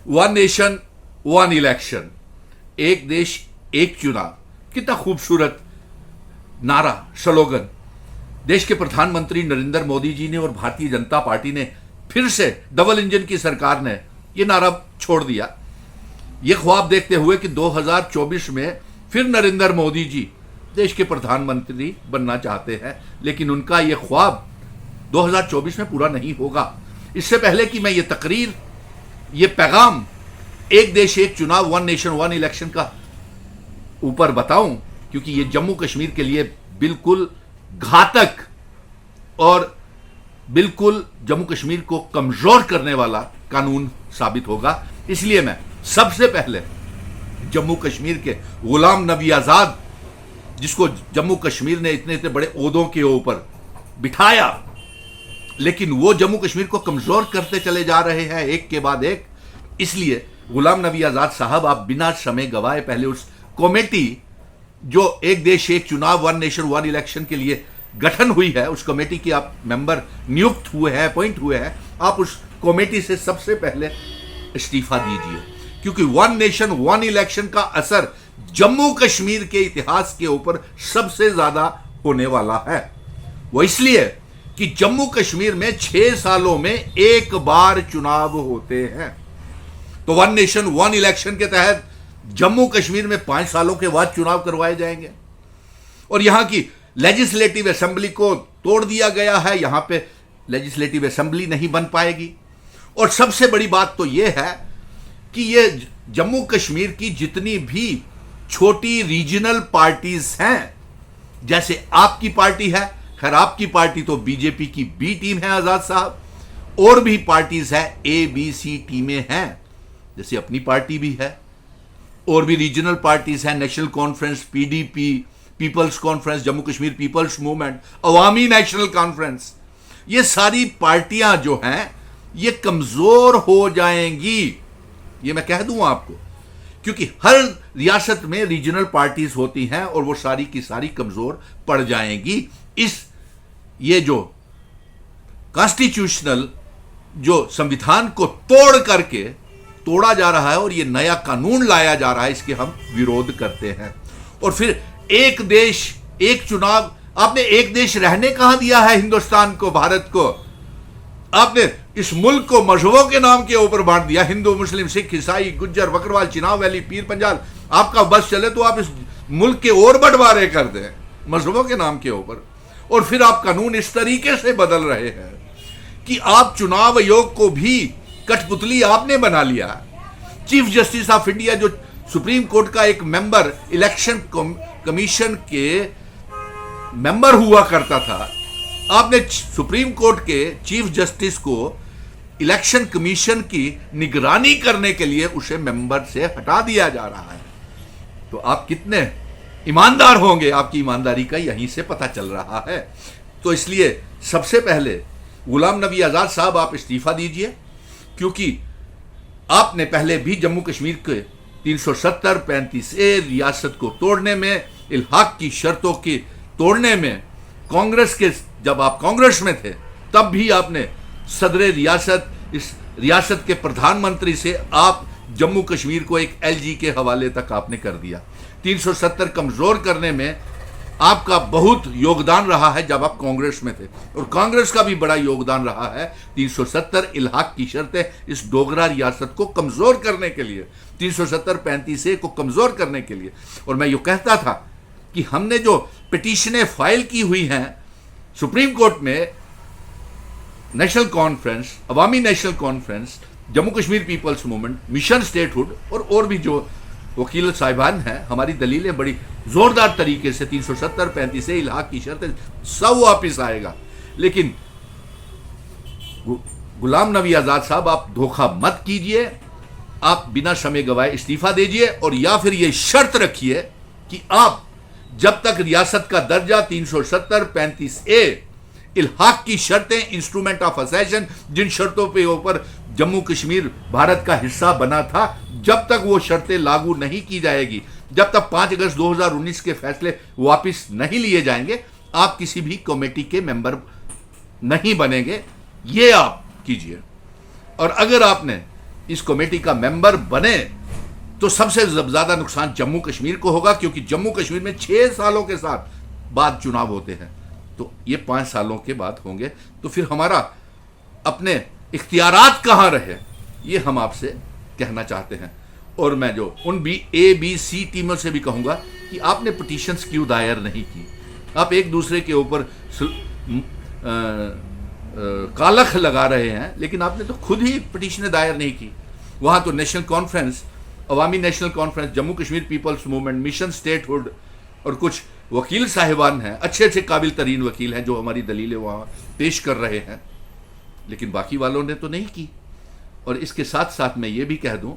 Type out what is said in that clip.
One nation one election, एक देश एक चुनाव, कितना खूबसूरत नारा, स्लोगन देश के प्रधानमंत्री नरेंद्र मोदी जी ने और भारतीय जनता पार्टी ने फिर से डबल इंजन की सरकार ने यह नारा छोड़ दिया। यह ख्वाब देखते हुए कि 2024 में फिर नरेंद्र मोदी जी देश के प्रधानमंत्री बनना चाहते हैं, लेकिन उनका यह ख्वाब 2024 में पूरा नहीं होगा। इससे पहले कि मैं ये तकरीर, ये पैगाम एक देश एक चुनाव, वन नेशन वन इलेक्शन का ऊपर बताऊं, क्योंकि ये जम्मू कश्मीर के लिए बिल्कुल घातक और बिल्कुल जम्मू कश्मीर को कमजोर करने वाला कानून साबित होगा, इसलिए मैं सबसे पहले जम्मू कश्मीर के गुलाम नबी आजाद, जिसको जम्मू कश्मीर ने इतने इतने बड़े ओहदों के ऊपर बिठाया, लेकिन वो जम्मू कश्मीर को कमजोर करते चले जा रहे हैं एक के बाद एक, इसलिए गुलाम नबी आजाद साहब, आप बिना समय गवाए पहले उस कमेटी जो एक देश एक चुनाव, वन नेशन वन इलेक्शन के लिए गठन हुई है, उस कमेटी के आप मेंबर नियुक्त हुए हैं, अपॉइंट हुए हैं, आप उस कमेटी से सबसे पहले इस्तीफा दीजिए, क्योंकि वन नेशन वन इलेक्शन का असर जम्मू कश्मीर के इतिहास के ऊपर सबसे ज्यादा होने वाला है। वो इसलिए कि जम्मू कश्मीर में 6 सालों में एक बार चुनाव होते हैं, तो वन नेशन वन इलेक्शन के तहत जम्मू कश्मीर में 5 सालों के बाद चुनाव करवाए जाएंगे। और यहां की लेजिस्लेटिव असेंबली को तोड़ दिया गया है, यहां पे लेजिस्लेटिव असेंबली नहीं बन पाएगी। और सबसे बड़ी बात तो यह है कि ये जम्मू कश्मीर की जितनी भी छोटी रीजनल पार्टीज हैं, जैसे आपकी पार्टी है, खैर आपकी पार्टी तो बीजेपी की बी टीम है आजाद साहब, और भी पार्टीज है, ए बी सी टीमें हैं, जैसे अपनी पार्टी भी है, और भी रीजनल पार्टीज हैं, नेशनल कॉन्फ्रेंस, पीडीपी, पीपल्स कॉन्फ्रेंस, जम्मू कश्मीर पीपल्स मूवमेंट, अवामी नेशनल कॉन्फ्रेंस, ये सारी पार्टियां जो हैं ये कमजोर हो जाएंगी, ये मैं कह दूं आपको, क्योंकि हर रियासत में रीजनल पार्टीज होती हैं और वो सारी की सारी कमजोर पड़ जाएंगी। ये जो कॉन्स्टिट्यूशनल जो संविधान को तोड़ा जा रहा है और ये नया कानून लाया जा रहा है, इसके हम विरोध करते हैं। और फिर एक देश एक चुनाव, आपने एक देश रहने कहां दिया है हिंदुस्तान को, भारत को? आपने इस मुल्क को मजहबों के नाम के ऊपर बांट दिया, हिंदू, मुस्लिम, सिख, ईसाई, गुज्जर, बकरवाल, चिनाब वैली, पीर पंजाल। आपका बस चले तो आप इस मुल्क के और बंटवारे कर दें मजहबों के नाम के ऊपर। और फिर आप कानून इस तरीके से बदल रहे हैं कि आप चुनाव आयोग को भी कठपुतली आपने बना लिया। चीफ जस्टिस ऑफ इंडिया जो सुप्रीम कोर्ट का एक मेंबर इलेक्शन कमीशन के मेंबर हुआ करता था, आपने सुप्रीम कोर्ट के चीफ जस्टिस को इलेक्शन कमीशन की निगरानी करने के लिए उसे मेंबर से हटा दिया जा रहा है। तो आप कितने ईमानदार होंगे, आपकी ईमानदारी का यहीं से पता चल रहा है। तो इसलिए सबसे पहले गुलाम नबी आजाद साहब, आप इस्तीफा दीजिए, क्योंकि आपने पहले भी जम्मू कश्मीर के 370-35A रियासत को तोड़ने में, इल्हाक की शर्तों की तोड़ने में, कांग्रेस के, जब आप कांग्रेस में थे तब भी आपने सदर रियासत, इस रियासत के प्रधानमंत्री से आप जम्मू कश्मीर को एक एलजी के हवाले तक आपने कर दिया। 370 कमजोर करने में आपका बहुत योगदान रहा है जब आप कांग्रेस में थे, और कांग्रेस का भी बड़ा योगदान रहा है 370 इल्हाक की शर्तें इस डोगरा रियासत को कमजोर करने के लिए, 370-35A को कमजोर करने के लिए। और मैं ये कहता था कि हमने जो पिटीशनें फाइल की हुई हैं सुप्रीम कोर्ट में, national conference, Awami national conference, Jammu Kashmir peoples movement, mission statehood और भी जो वकील साहिबान हैं, हमारी दलीलें बड़ी जोरदार तरीके से 370-35A इल्हाक की शर्तें सब वापिस आएगा। लेकिन गुलाम नबी आजाद साहब, आप धोखा मत कीजिए, आप बिना समय गवाए इस्तीफा दीजिए, और या फिर ये शर्त रखिए कि आप जब तक रियासत का दर्जा 370-35A इल्हाक की शर्तें, इंस्ट्रूमेंट ऑफ असेशन, जिन शर्तों पे ऊपर जम्मू कश्मीर भारत का हिस्सा बना था, जब तक वो शर्तें लागू नहीं की जाएगी, जब तक 5 अगस्त 2019 के फैसले वापस नहीं लिए जाएंगे, आप किसी भी कमेटी के मेंबर नहीं बनेंगे। ये आप कीजिए। और अगर आपने इस कमेटी का मेंबर बने तो सबसे ज्यादा नुकसान जम्मू कश्मीर को होगा, क्योंकि जम्मू कश्मीर में 6 सालों के साथ बाद चुनाव होते हैं, तो ये 5 सालों के बाद होंगे, तो फिर हमारा अपने इख्तियारात कहां रहे, ये हम आपसे कहना चाहते हैं। और मैं जो उन ABC टीमों से भी कहूंगा कि आपने पिटीशंस क्यों दायर नहीं की, आप एक दूसरे के ऊपर कालख लगा रहे हैं, लेकिन आपने तो खुद ही पिटीशनें दायर नहीं की। वहां तो national conference, Awami national conference, Jammu Kashmir peoples movement, mission statehood और कुछ वकील साहिबान हैं, अच्छे अच्छे काबिल तरीन वकील हैं, जो हमारी दलीलें वहां पेश कर रहे हैं, लेकिन बाकी वालों ने तो नहीं की। और इसके साथ साथ मैं ये भी कह दूं